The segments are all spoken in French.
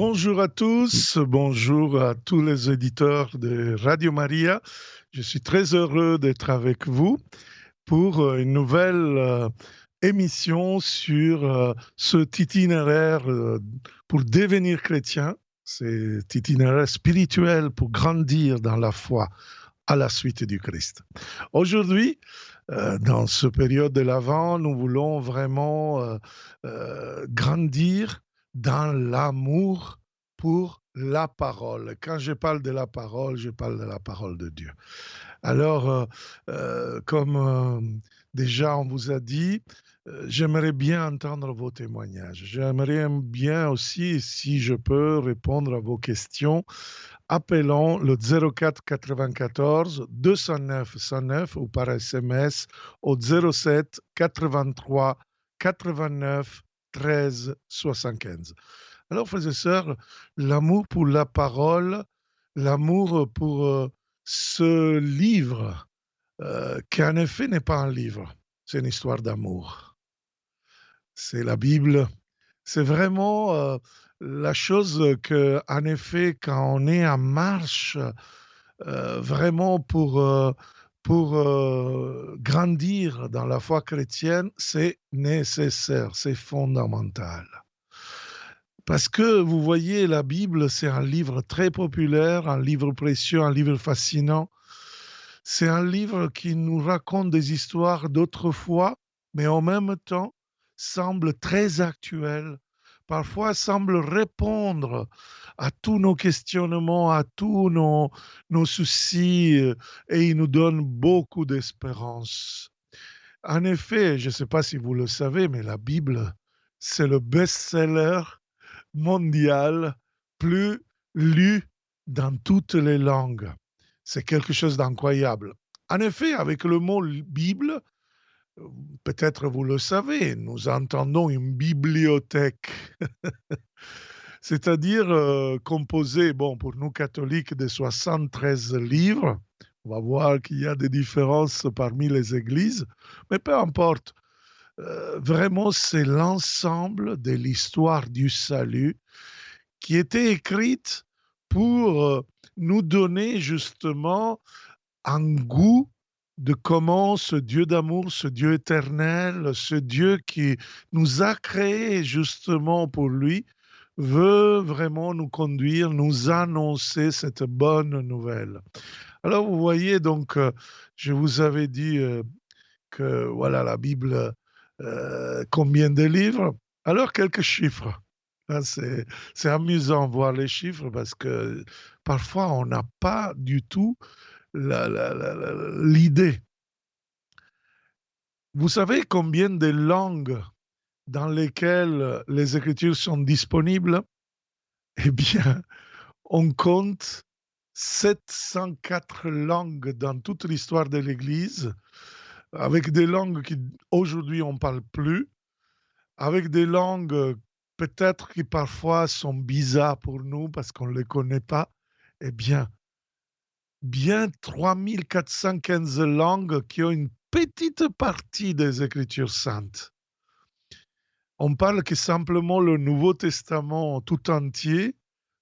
Bonjour à tous, bonjour à tous les éditeurs de Radio Maria. Je suis très heureux d'être avec vous pour une nouvelle émission sur cet itinéraire pour devenir chrétien, cet itinéraire spirituel pour grandir dans la foi à la suite du Christ. Aujourd'hui, dans ce période de l'Avent, nous voulons vraiment grandir dans l'amour pour la parole. Quand je parle de la parole, je parle de la parole de Dieu. Alors, comme déjà on vous a dit, j'aimerais bien entendre vos témoignages. J'aimerais bien aussi, si je peux, répondre à vos questions. Appelons le 04 94 209 109 ou par SMS au 07 83 89 13 75. Alors, frères et sœurs, l'amour pour la parole, l'amour pour ce livre, qui en effet n'est pas un livre, c'est une histoire d'amour. C'est la Bible. C'est vraiment la chose que, en effet, quand on est en marche, vraiment pour grandir dans la foi chrétienne, c'est nécessaire, c'est fondamental. Parce que vous voyez, la Bible, c'est un livre très populaire, un livre précieux, un livre fascinant. C'est un livre qui nous raconte des histoires d'autrefois, mais en même temps semble très actuel. Parfois semble répondre à tous nos questionnements, à tous nos soucis, et il nous donne beaucoup d'espérance. En effet, je ne sais pas si vous le savez, mais la Bible, c'est le best-seller mondial plus lu dans toutes les langues. C'est quelque chose d'incroyable. En effet, avec le mot Bible, peut-être vous le savez, nous entendons une bibliothèque, c'est-à-dire composée, bon, pour nous catholiques, de 73 livres. On va voir qu'il y a des différences parmi les églises, mais peu importe. Vraiment, c'est l'ensemble de l'histoire du salut qui était écrite pour nous donner justement un goût de comment ce Dieu d'amour, ce Dieu éternel, ce Dieu qui nous a créés justement pour lui, veut vraiment nous conduire, nous annoncer cette bonne nouvelle. Alors vous voyez donc, je vous avais dit que voilà la Bible, combien de livres? Alors quelques chiffres. Hein, c'est amusant de voir les chiffres parce que parfois on n'a pas du tout l'idée. Vous savez combien de langues dans lesquelles les Écritures sont disponibles? Eh bien, on compte 704 langues dans toute l'histoire de l'Église, avec des langues qu'aujourd'hui on ne parle plus, avec des langues peut-être qui parfois sont bizarres pour nous parce qu'on ne les connaît pas. Eh bien 3415 langues qui ont une petite partie des Écritures saintes. On parle que simplement le Nouveau Testament tout entier,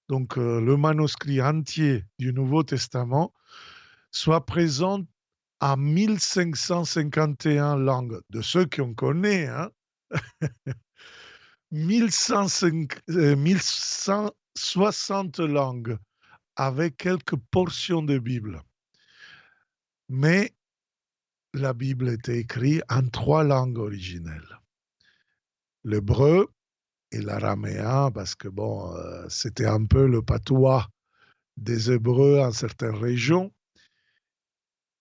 donc le manuscrit entier du Nouveau Testament, soit présent à 1551 langues, de ceux qu'on connaît, hein. 1160 langues avec quelques portions de Bible. Mais la Bible était écrite en 3 langues originelles. L'hébreu et l'araméen, parce que bon, c'était un peu le patois des Hébreux en certaines régions,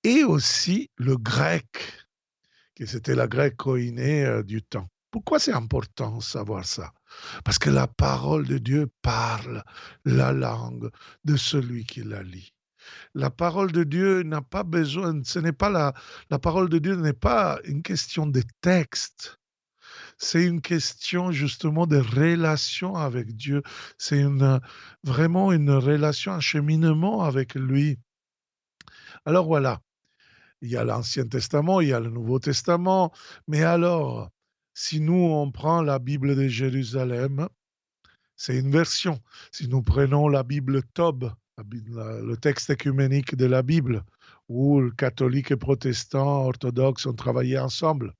et aussi le grec, qui c'était la grecque koiné du temps. Pourquoi c'est important de savoir ça? Parce que la parole de Dieu parle la langue de celui qui la lit. La parole de Dieu n'a pas besoin, ce n'est pas la parole de Dieu n'est pas une question de texte. C'est une question justement de relation avec Dieu. C'est vraiment une relation, un cheminement avec lui. Alors voilà, il y a l'Ancien Testament, il y a le Nouveau Testament, mais alors, si nous on prend la Bible de Jérusalem, c'est une version. Si nous prenons la Bible Tob, le texte écuménique de la Bible, où le catholique et protestant orthodoxe ont travaillé ensemble,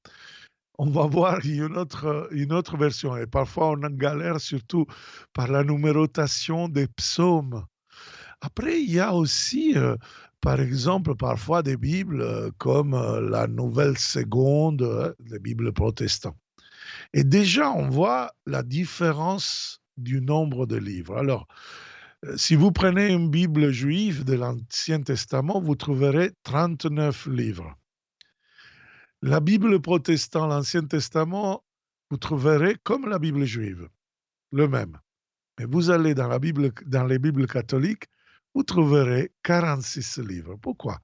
on va voir une autre version. Et parfois, on en galère surtout par la numérotation des psaumes. Après, il y a aussi, par exemple, parfois des Bibles comme la Nouvelle Seconde, les Bibles protestantes. Et déjà, on voit la différence du nombre de livres. Alors, si vous prenez une Bible juive de l'Ancien Testament, vous trouverez 39 livres. La Bible protestante, l'Ancien Testament, vous trouverez comme la Bible juive, le même. Mais vous allez dans les Bibles catholiques, vous trouverez 46 livres. Pourquoi?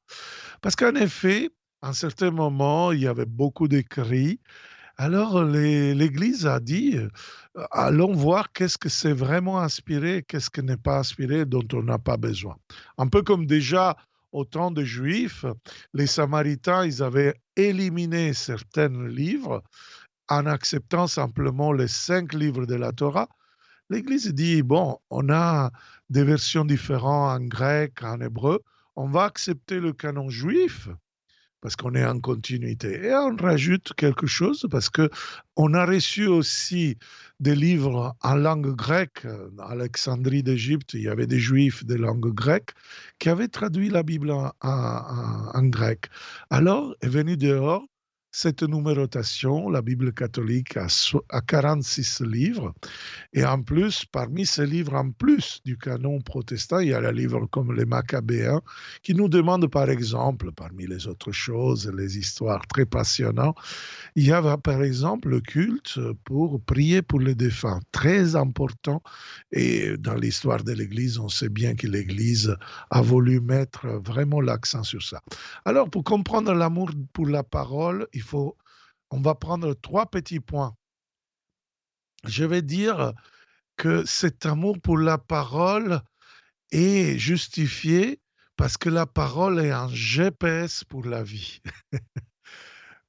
Parce qu'en effet, à un certain moment, il y avait beaucoup d'écrits. Alors, l'Église a dit, allons voir qu'est-ce que c'est vraiment inspiré, qu'est-ce qui n'est pas inspiré, dont on n'a pas besoin. Un peu comme déjà au temps des Juifs, les Samaritains, ils avaient éliminé certains livres en acceptant simplement les 5 livres de la Torah. L'Église dit, bon, on a des versions différentes en grec, en hébreu, on va accepter le canon juif parce qu'on est en continuité. Et on rajoute quelque chose parce que on a reçu aussi des livres en langue grecque. À Alexandrie d'Égypte, il y avait des juifs de langue grecque qui avaient traduit la Bible en grec. Alors est venue dehors cette numérotation, la Bible catholique a 46 livres. Et en plus, parmi ces livres, en plus du canon protestant, il y a des livres comme les Maccabéens qui nous demandent, par exemple, parmi les autres choses, les histoires très passionnantes, il y a par exemple le culte pour prier pour les défunts, très important. Et dans l'histoire de l'Église, on sait bien que l'Église a voulu mettre vraiment l'accent sur ça. Alors, pour comprendre l'amour pour la parole, on va prendre 3 petits points. Je vais dire que cet amour pour la parole est justifié parce que la parole est un GPS pour la vie.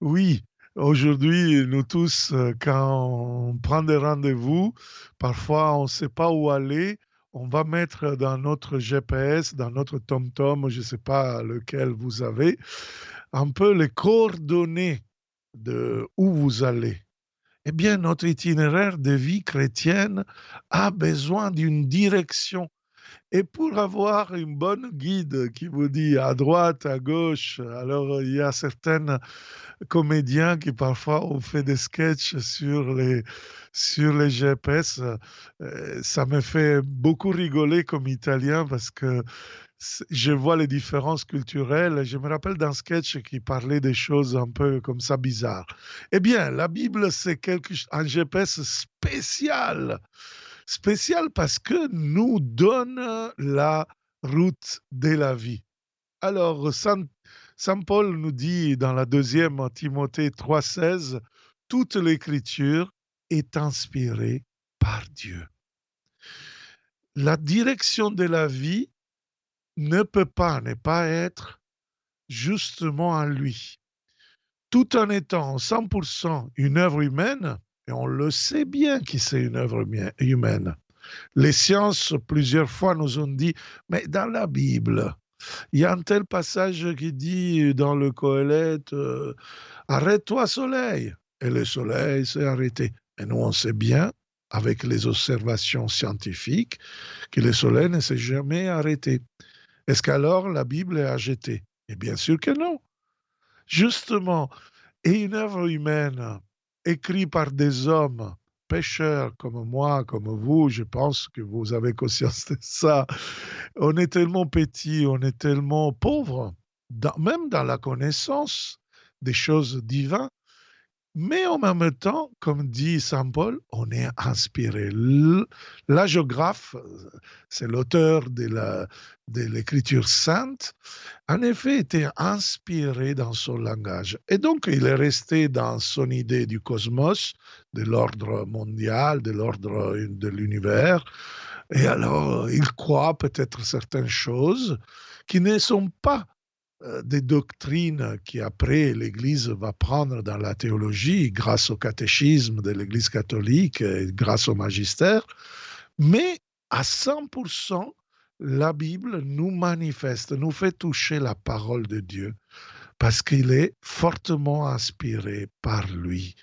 Oui, aujourd'hui, nous tous, quand on prend des rendez-vous, parfois on ne sait pas où aller. On va mettre dans notre GPS, dans notre TomTom, je ne sais pas lequel vous avez, un peu les coordonnées de où vous allez. Eh bien, notre itinéraire de vie chrétienne a besoin d'une direction. Et pour avoir une bonne guide qui vous dit à droite, à gauche, alors il y a certains comédiens qui parfois ont fait des sketchs sur les GPS. Ça me fait beaucoup rigoler comme Italien parce que je vois les différences culturelles. Je me rappelle d'un sketch qui parlait des choses un peu comme ça bizarres. Eh bien, la Bible, c'est un GPS spécial. Spécial parce que nous donne la route de la vie. Alors, Saint Paul nous dit dans la deuxième Timothée 3,16, toute l'écriture est inspirée par Dieu. La direction de la vie ne peut pas ne pas être justement en lui. Tout en étant 100% une œuvre humaine, et on le sait bien que c'est une œuvre humaine. Les sciences, plusieurs fois, nous ont dit, mais dans la Bible, il y a un tel passage qui dit dans le Coëlette, arrête-toi soleil. Et le soleil s'est arrêté. Et nous, on sait bien, avec les observations scientifiques, que le soleil ne s'est jamais arrêté. Est-ce qu'alors la Bible est à jeter? Et bien sûr que non. Justement, et une œuvre humaine écrite par des hommes pécheurs comme moi, comme vous, je pense que vous avez conscience de ça. On est tellement petit, on est tellement pauvre, même dans la connaissance des choses divines, mais en même temps, comme dit Saint Paul, on est inspiré. L'hagiographe, c'est l'auteur de l'écriture sainte, en effet, était inspiré dans son langage. Et donc, il est resté dans son idée du cosmos, de l'ordre mondial, de l'ordre de l'univers. Et alors, il croit peut-être certaines choses qui ne sont pas des doctrines qu'après l'Église va prendre dans la théologie grâce au catéchisme de l'Église catholique et grâce au magistère, Mais à 100%, la Bible nous manifeste, nous fait toucher la parole de Dieu parce qu'il est fortement inspiré par lui.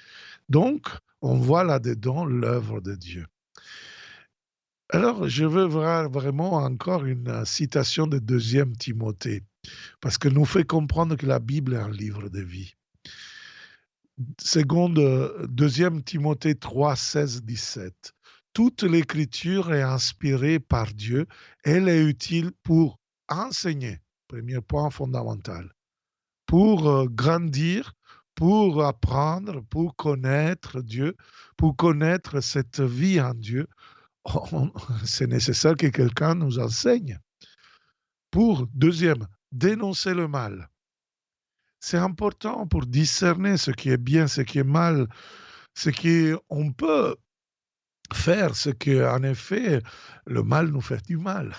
Donc, on voit là-dedans l'œuvre de Dieu. Alors, je veux voir vraiment encore une citation de deuxième Timothée, parce que nous fait comprendre que la Bible est un livre de vie. Seconde, deuxième Timothée 3, 16, 17. Toute l'écriture est inspirée par Dieu. Elle est utile pour enseigner, premier point fondamental, pour grandir, pour apprendre, pour connaître Dieu, pour connaître cette vie en Dieu. C'est nécessaire que quelqu'un nous enseigne. Pour, deuxième, dénoncer le mal. C'est important pour discerner ce qui est bien, ce qui est mal, ce qu'on peut faire, ce qu'en effet, le mal nous fait du mal.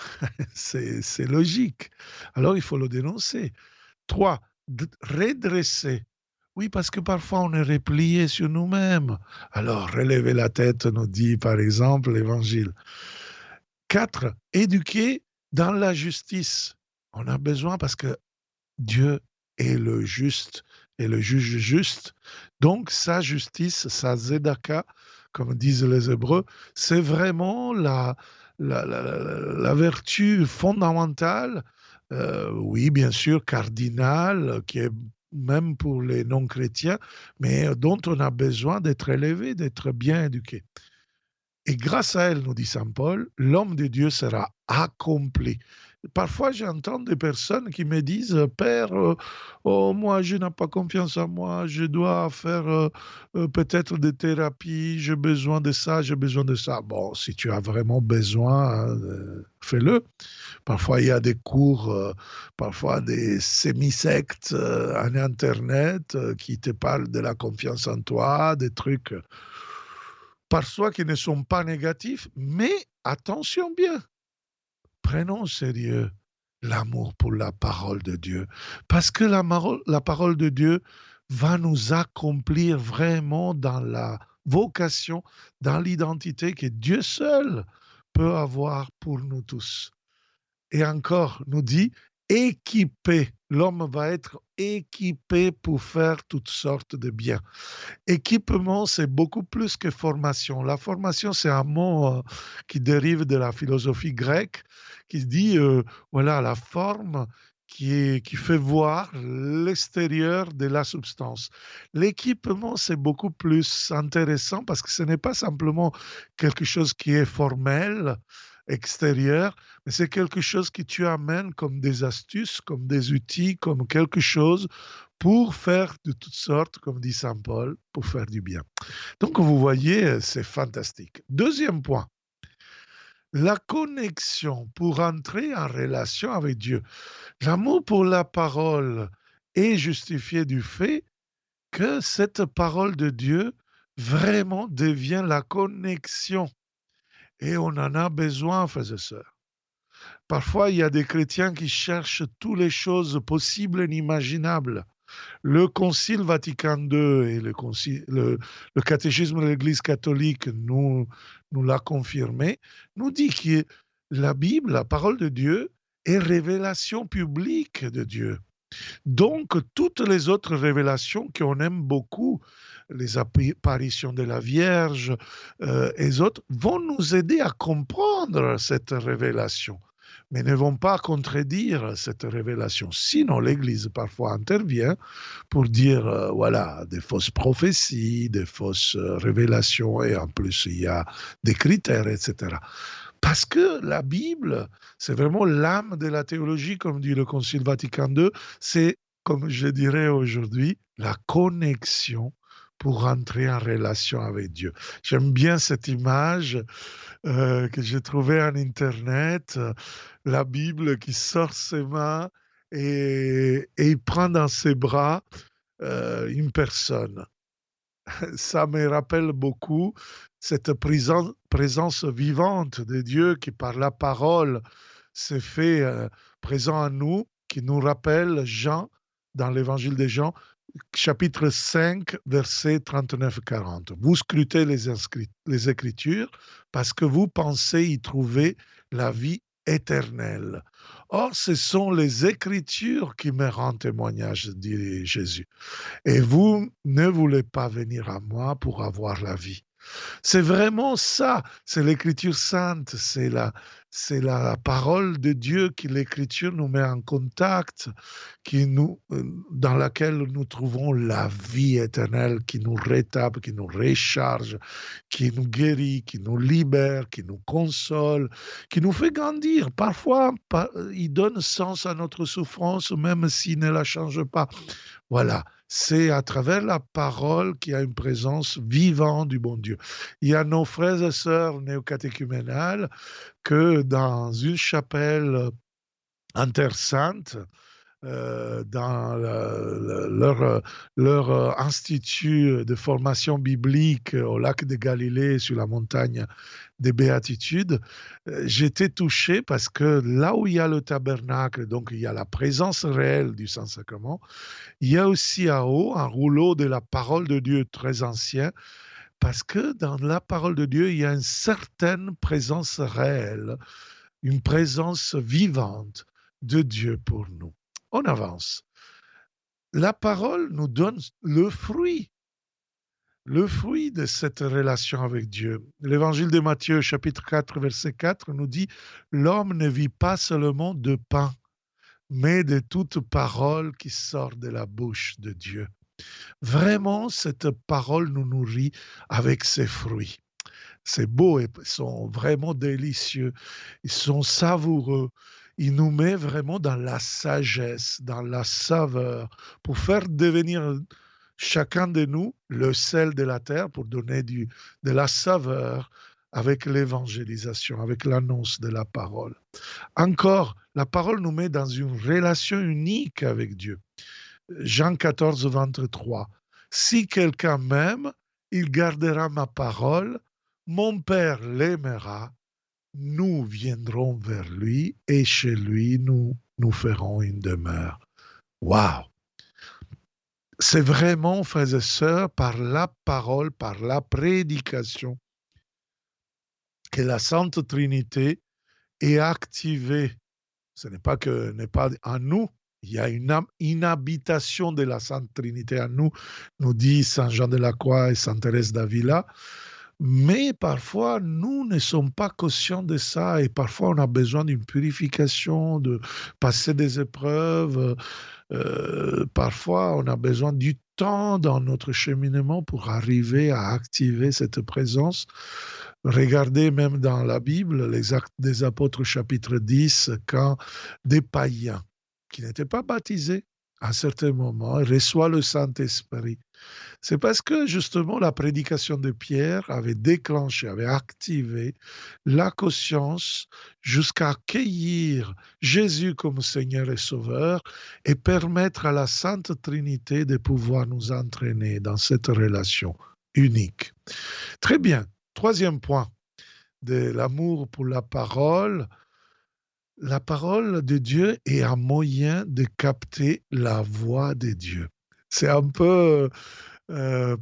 C'est logique. Alors, il faut le dénoncer. Trois, redresser. Oui, parce que parfois on est replié sur nous-mêmes. Alors, relever la tête, nous dit par exemple l'Évangile. Quatre, éduquer dans la justice. On a besoin parce que Dieu est le juste et le juge juste. Donc, sa justice, sa zedaka, comme disent les Hébreux, c'est vraiment la vertu fondamentale, oui, bien sûr, cardinale, qui est même pour les non-chrétiens, mais dont on a besoin d'être élevé, d'être bien éduqué. Et grâce à elle, nous dit Saint Paul, l'homme de Dieu sera accompli. Parfois, j'entends des personnes qui me disent, Père, oh, moi, je n'ai pas confiance en moi, je dois faire peut-être des thérapies, j'ai besoin de ça, j'ai besoin de ça. Bon, si tu as vraiment besoin, fais-le. Parfois, il y a des cours, parfois des semi-sectes en Internet qui te parlent de la confiance en toi, des trucs parfois qui ne sont pas négatifs, mais attention bien, prenons au sérieux l'amour pour la parole de Dieu, parce que la parole de Dieu va nous accomplir vraiment dans la vocation, dans l'identité que Dieu seul peut avoir pour nous tous. Et encore, nous dit, équipé, l'homme va être équipé pour faire toutes sortes de biens. Équipement, c'est beaucoup plus que formation. La formation, c'est un mot qui dérive de la philosophie grecque, qui dit, voilà, la forme qui fait voir l'extérieur de la substance. L'équipement, c'est beaucoup plus intéressant parce que ce n'est pas simplement quelque chose qui est formel, extérieur, mais c'est quelque chose que tu amènes comme des astuces, comme des outils, comme quelque chose pour faire de toutes sortes, comme dit Saint Paul, pour faire du bien. Donc, vous voyez, c'est fantastique. Deuxième point, la connexion pour entrer en relation avec Dieu. L'amour pour la parole est justifié du fait que cette parole de Dieu vraiment devient la connexion. Et on en a besoin, frères et sœurs. Parfois, il y a des chrétiens qui cherchent toutes les choses possibles et inimaginables. Le Concile Vatican II et le catéchisme de l'Église catholique nous l'a confirmé, nous dit que la Bible, la parole de Dieu, est révélation publique de Dieu. Donc, toutes les autres révélations qu'on aime beaucoup, les apparitions de la Vierge et les autres, vont nous aider à comprendre cette révélation, mais ne vont pas contredire cette révélation. Sinon, l'Église parfois intervient pour dire, voilà, des fausses prophéties, des fausses révélations, et en plus, il y a des critères, etc. Parce que la Bible, c'est vraiment l'âme de la théologie, comme dit le Concile Vatican II. C'est, comme je dirais aujourd'hui, la connexion pour entrer en relation avec Dieu. J'aime bien cette image que j'ai trouvée en Internet, la Bible qui sort ses mains et il prend dans ses bras une personne. Ça me rappelle beaucoup cette présence vivante de Dieu qui, par la parole, s'est fait présent à nous, qui nous rappelle Jean, dans l'évangile de Jean, chapitre 5, versets 39-40. Vous scrutez les Écritures parce que vous pensez y trouver la vie éternelle. Or, ce sont les Écritures qui me rendent témoignage, dit Jésus. Et vous ne voulez pas venir à moi pour avoir la vie. C'est vraiment ça, c'est l'écriture sainte, c'est la parole de Dieu qui l'écriture nous met en contact, dans laquelle nous trouvons la vie éternelle, qui nous rétape, qui nous recharge, qui nous guérit, qui nous libère, qui nous console, qui nous fait grandir. Parfois, il donne sens à notre souffrance, même s'il ne la change pas. Voilà, c'est à travers la parole qu'il y a une présence vivante du bon Dieu. Il y a nos frères et sœurs néocatéchuménales que dans une chapelle en Terre Sainte, dans leur institut de formation biblique au lac de Galilée, sur la montagne des Béatitudes, j'étais touché parce que là où il y a le tabernacle, donc il y a la présence réelle du Saint-Sacrement, il y a aussi à haut un rouleau de la parole de Dieu très ancien, parce que dans la parole de Dieu, il y a une certaine présence réelle, une présence vivante de Dieu pour nous. On avance. La parole nous donne le fruit de cette relation avec Dieu. L'évangile de Matthieu, chapitre 4, verset 4, nous dit « L'homme ne vit pas seulement de pain, mais de toute parole qui sort de la bouche de Dieu. » Vraiment, cette parole nous nourrit avec ses fruits. C'est beau, ils sont vraiment délicieux, ils sont savoureux. Il nous met vraiment dans la sagesse, dans la saveur, pour faire devenir chacun de nous le sel de la terre, pour donner de la saveur avec l'évangélisation, avec l'annonce de la parole. Encore, la parole nous met dans une relation unique avec Dieu. Jean 14, 23. Si quelqu'un m'aime, il gardera ma parole, mon Père l'aimera, nous viendrons vers lui et chez lui, nous ferons une demeure. Waouh! C'est vraiment, frères et sœurs, par la parole, par la prédication, que la Sainte Trinité est activée. Ce n'est pas en nous, il y a une habitation de la Sainte Trinité en nous, nous dit Saint Jean de la Croix et Sainte Thérèse d'Avila. Mais parfois, nous ne sommes pas conscients de ça et parfois on a besoin d'une purification, de passer des épreuves. Parfois, on a besoin du temps dans notre cheminement pour arriver à activer cette présence. Regardez même dans la Bible, les Actes des Apôtres chapitre 10, quand des païens qui n'étaient pas baptisés, à un certain moment, reçoivent le Saint-Esprit. C'est parce que justement la prédication de Pierre avait déclenché, avait activé la conscience jusqu'à accueillir Jésus comme Seigneur et Sauveur et permettre à la Sainte Trinité de pouvoir nous entraîner dans cette relation unique. Très bien. Troisième point de l'amour pour la parole de Dieu est un moyen de capter la voix de Dieu. C'est un peu,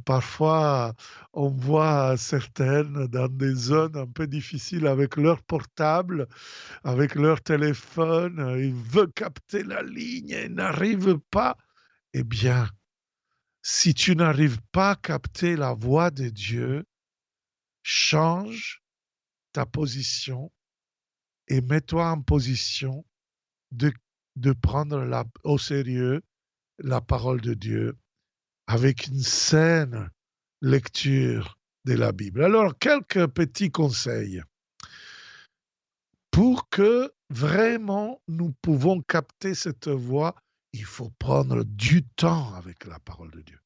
parfois, on voit certaines dans des zones un peu difficiles avec leur portable, avec leur téléphone, ils veulent capter la ligne et n'arrivent pas. Eh bien, si tu n'arrives pas à capter la voix de Dieu, change ta position et mets-toi en position de, prendre au sérieux la parole de Dieu avec une saine lecture de la Bible. Alors, quelques petits conseils pour que vraiment nous pouvons capter cette voix. Il faut prendre du temps avec la parole de Dieu.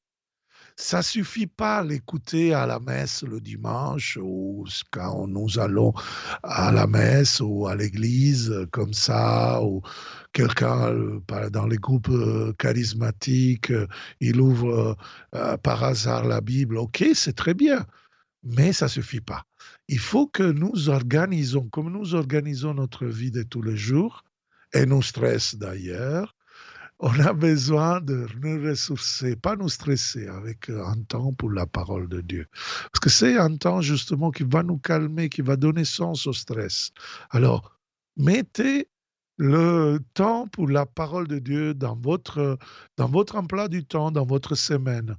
Ça suffit pas l'écouter à la messe le dimanche ou quand nous allons à la messe ou à l'église comme ça, ou quelqu'un dans les groupes charismatiques, il ouvre par hasard la Bible. Ok, c'est très bien, mais ça suffit pas. Il faut que nous organisons, comme nous organisons notre vie de tous les jours, et nos stress d'ailleurs, On a besoin de nous ressourcer, pas nous stresser avec un temps pour la parole de Dieu. Parce que c'est un temps justement qui va nous calmer, qui va donner sens au stress. Alors, mettez le temps pour la parole de Dieu dans votre emploi du temps, dans votre semaine.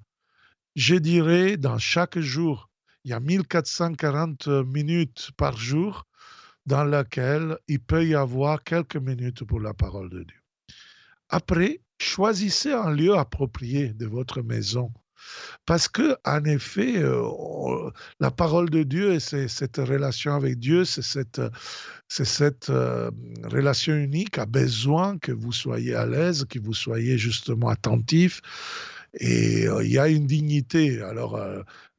Je dirais dans chaque jour, il y a 1440 minutes par jour dans laquelle il peut y avoir quelques minutes pour la parole de Dieu. Après, choisissez un lieu approprié de votre maison. Parce que, en effet, la parole de Dieu et cette relation avec Dieu, c'est cette relation unique a besoin que vous soyez à l'aise, que vous soyez justement attentif. Et il y a une dignité. Alors,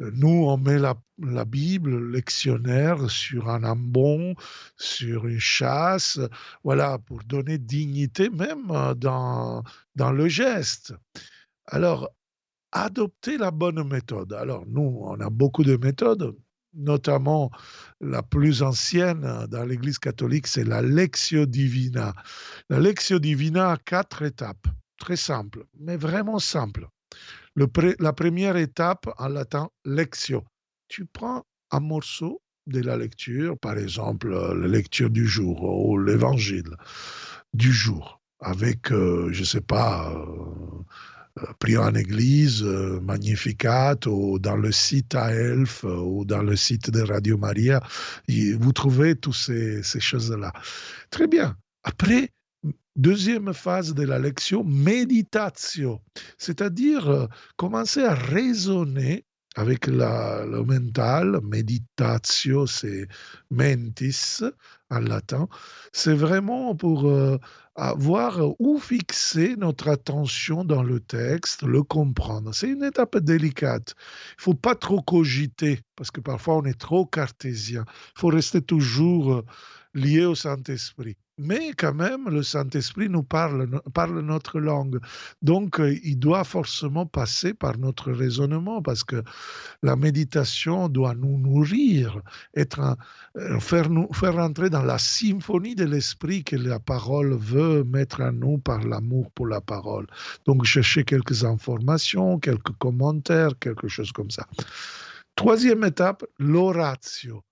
nous, on met la Bible, le lectionnaire, sur un ambon, sur une chasse, voilà, pour donner dignité même dans le geste. Alors, adoptez la bonne méthode. Alors, nous, on a beaucoup de méthodes, notamment la plus ancienne dans l'Église catholique, c'est la Lectio Divina. La Lectio Divina a 4 étapes, très simples, mais vraiment simples. La première étape, en latin, Lectio. Tu prends un morceau de la lecture, par exemple, la lecture du jour ou l'évangile du jour, avec, je ne sais pas, pris en église, Magnificat, ou dans le site AELF, ou dans le site de Radio Maria. Vous trouvez toutes ces choses-là. Très bien. Après, deuxième phase de la lecture, méditatio, c'est-à-dire commencer à raisonner avec le mental. Meditatio, c'est mentis en latin. C'est vraiment pour voir où fixer notre attention dans le texte, le comprendre. C'est une étape délicate. Il ne faut pas trop cogiter, parce que parfois on est trop cartésien. Il faut rester toujours lié au Saint-Esprit. Mais quand même, le Saint-Esprit nous parle notre langue. Donc, il doit forcément passer par notre raisonnement, parce que la méditation doit nous nourrir, faire entrer dans la symphonie de l'esprit que la parole veut mettre en nous par l'amour pour la parole. Donc, chercher quelques informations, quelques commentaires, quelque chose comme ça. Troisième étape, l'oratio.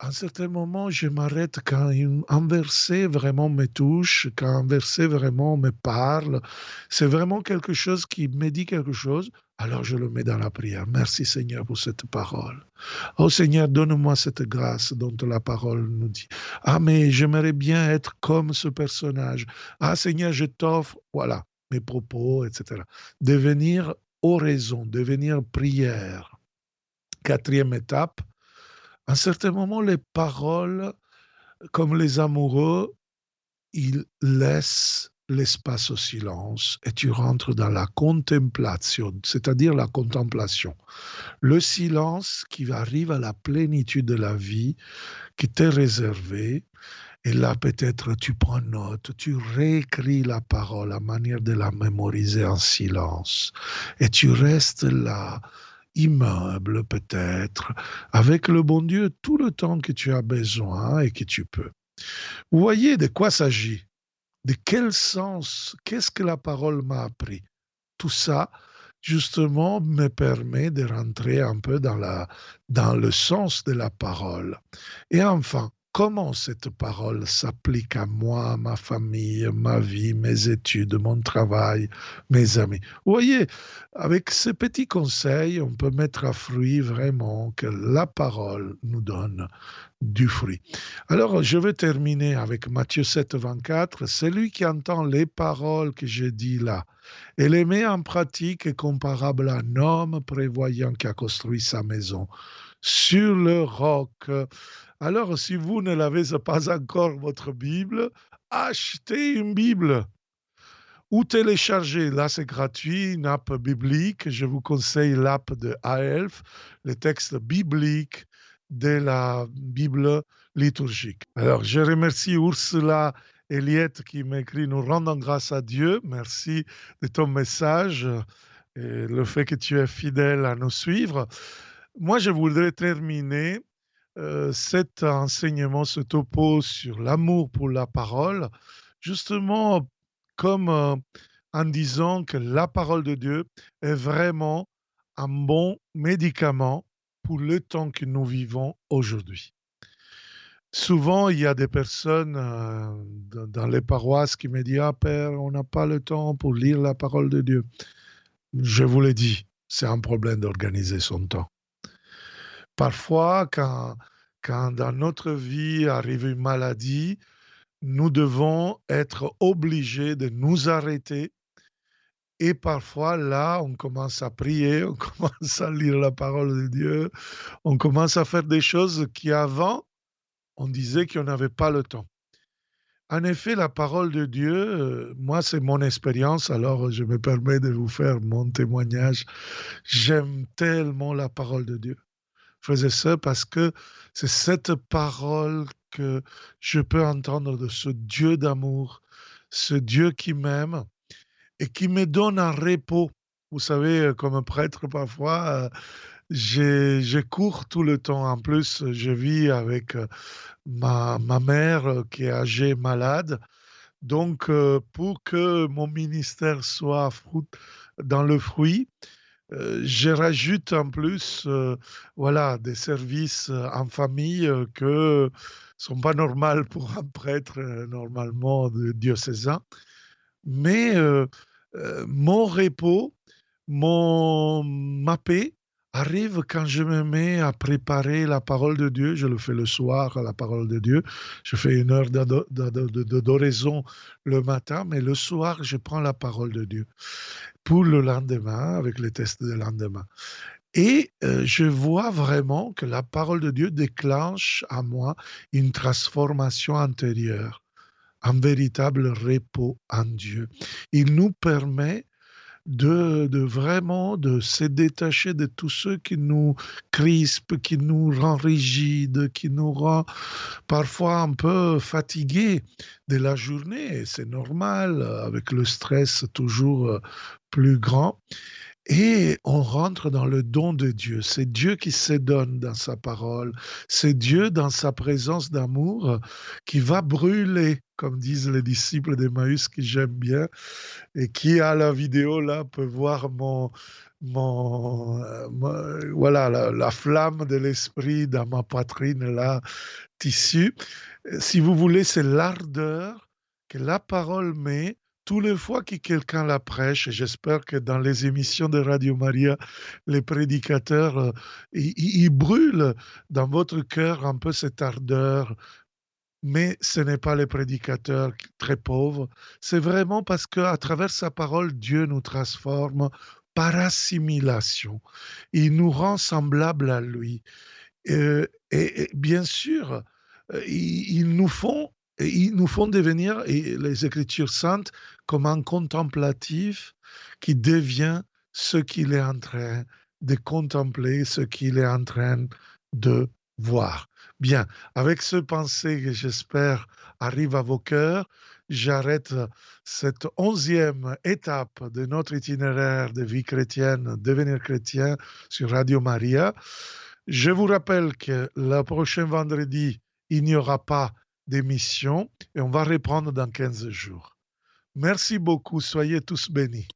À un certain moment, je m'arrête quand un verset vraiment me touche, quand un verset vraiment me parle. C'est vraiment quelque chose qui me dit quelque chose. Alors je le mets dans la prière. Merci Seigneur pour cette parole. Oh Seigneur, donne-moi cette grâce dont la parole nous dit. Ah, mais j'aimerais bien être comme ce personnage. Ah Seigneur, je t'offre, voilà, mes propos, etc. Devenir oraison, devenir prière. Quatrième étape, à un certain moment, les paroles, comme les amoureux, ils laissent l'espace au silence et tu rentres dans la contemplation, c'est-à-dire la contemplation. Le silence qui arrive à la plénitude de la vie qui t'est réservé. Et là, peut-être, tu prends note, tu réécris la parole à manière de la mémoriser en silence. Et tu restes là, immeuble peut-être, avec le bon Dieu tout le temps que tu as besoin et que tu peux. Vous voyez de quoi s'agit? De quel sens? Qu'est-ce que la parole m'a appris? Tout ça, justement, me permet de rentrer un peu dans le sens de la parole. Et enfin, comment cette parole s'applique à moi, à ma famille, ma vie, mes études, mon travail, mes amis. Vous voyez, avec ces petits conseils, on peut mettre à fruit vraiment que la parole nous donne du fruit. Alors, je vais terminer avec Matthieu 7, 24. Celui qui entend les paroles que j'ai dit là et les met en pratique est comparable à un homme prévoyant qui a construit sa maison sur le roc. Alors, si vous ne l'avez pas encore, votre Bible, achetez une Bible ou téléchargez. Là, c'est gratuit, une app biblique. Je vous conseille l'app de AELF, les textes bibliques de la Bible liturgique. Alors, je remercie Ursula Eliette qui m'écrit «Nous rendons grâce à Dieu». Merci de ton message et le fait que tu es fidèle à nous suivre. Moi, je voudrais terminer cet enseignement, ce topo sur l'amour pour la parole, justement comme en disant que la parole de Dieu est vraiment un bon médicament pour le temps que nous vivons aujourd'hui. Souvent, il y a des personnes dans les paroisses qui me disent: «Ah père, on n'a pas le temps pour lire la parole de Dieu». Je vous l'ai dit, c'est un problème d'organiser son temps. Parfois, quand dans notre vie arrive une maladie, nous devons être obligés de nous arrêter et parfois là, on commence à prier, on commence à lire la parole de Dieu, on commence à faire des choses qui avant, on disait qu'on n'avait pas le temps. En effet, la parole de Dieu, moi, c'est mon expérience, alors je me permets de vous faire mon témoignage. J'aime tellement la parole de Dieu. Je faisais ça parce que c'est cette parole que je peux entendre de ce Dieu d'amour, ce Dieu qui m'aime et qui me donne un repos. Vous savez, comme un prêtre, parfois, je cours tout le temps. En plus, je vis avec ma mère qui est âgée, malade. Donc, pour que mon ministère soit dans le fruit, je rajoute en plus, voilà, des services en famille que sont pas normaux pour un prêtre normalement de diocésain. Mais mon repos, ma paix arrive quand je me mets à préparer la parole de Dieu. Je le fais le soir, la parole de Dieu. Je fais une heure d'adoraison le matin, mais le soir, je prends la parole de Dieu pour le lendemain, avec les tests de lendemain. Et je vois vraiment que la parole de Dieu déclenche à moi une transformation intérieure, un véritable repos en Dieu. Il nous permet de vraiment de se détacher de tout ce qui nous crispe, qui nous rend rigides, qui nous rend parfois un peu fatigués de la journée. C'est normal, avec le stress toujours plus grand. Et on rentre dans le don de Dieu. C'est Dieu qui se donne dans sa parole. C'est Dieu dans sa présence d'amour qui va brûler, comme disent les disciples d'Emmaüs, que j'aime bien, et qui à la vidéo là peut voir voilà, la flamme de l'esprit dans ma poitrine là, tissu. Si vous voulez, c'est l'ardeur que la parole met tous les fois que quelqu'un la prêche. Et j'espère que dans les émissions de Radio Maria, les prédicateurs, ils brûlent dans votre cœur un peu cette ardeur. Mais ce n'est pas les prédicateurs très pauvres. C'est vraiment parce qu'à travers sa parole, Dieu nous transforme par assimilation. Il nous rend semblables à lui. Et bien sûr, ils nous font devenir, et les Écritures saintes, comme un contemplatif qui devient ce qu'il est en train de contempler, ce qu'il est en train de voir. Bien, avec ce pensée que j'espère arrive à vos cœurs, j'arrête cette 11e étape de notre itinéraire de vie chrétienne, devenir chrétien sur Radio Maria. Je vous rappelle que le prochain vendredi, il n'y aura pas d'émission et on va reprendre dans 15 jours. Merci beaucoup, soyez tous bénis.